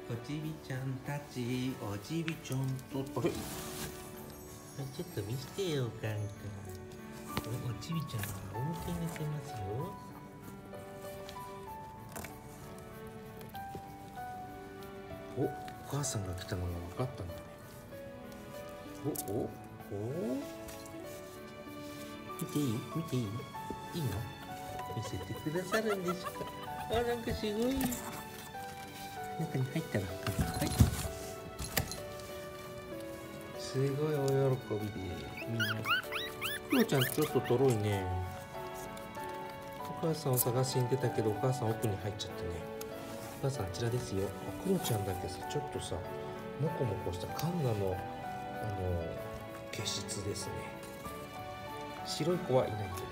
おちびちゃんたち、おちびちゃんと、あれ、ちょっと見せてよ、カンカン。おちびちゃんが仰向けに寝てますよ。お母さんが来たのが分かったんだね。お見ていい？見ていい？いいの？見せてくださるんですか？あ、なんかすごい。中に入ったら、はい。すごいお喜びで、みんな。クロちゃんちょっととろいね。お母さんを探しに出たけど、お母さん奥に入っちゃったね。お母さんあちらですよ。クロちゃんだけさ、ちょっとさ、モコモコしたカンナの、毛質ですね。白い子はいないけど。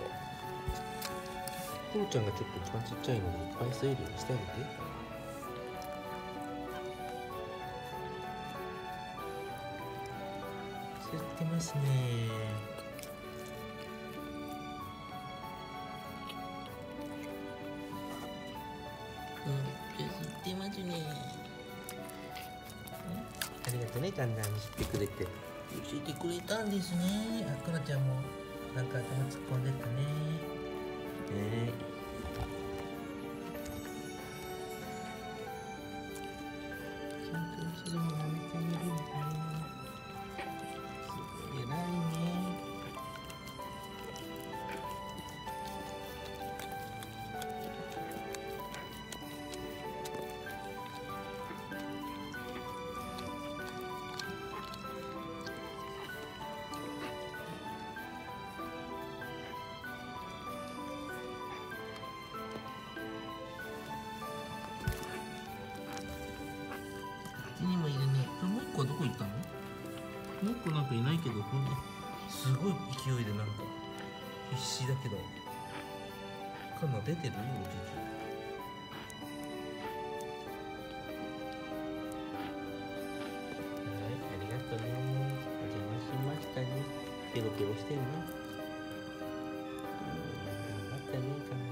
クロちゃんがちょっと一番ちっちゃいので、いっぱい吸えるようにしてあげて。吸ってますね。吸ってますね。ありがとうね、だんだんにしてくれて。教えてくれたんですね。あ、クロちゃんもなんか頭突っ込んでたね。緊張するのやめてみるんだね。すごい偉いね。こっちにもいるね。もう一個はどこ行ったの？もう一個なんかいないけど、ほんですごい勢いでなんか必死だけど。カナ出てるよ、おじいちゃん。はい、ありがとうね。お邪魔しましたね。ペロペロしてんの？頑張ったね、カナ。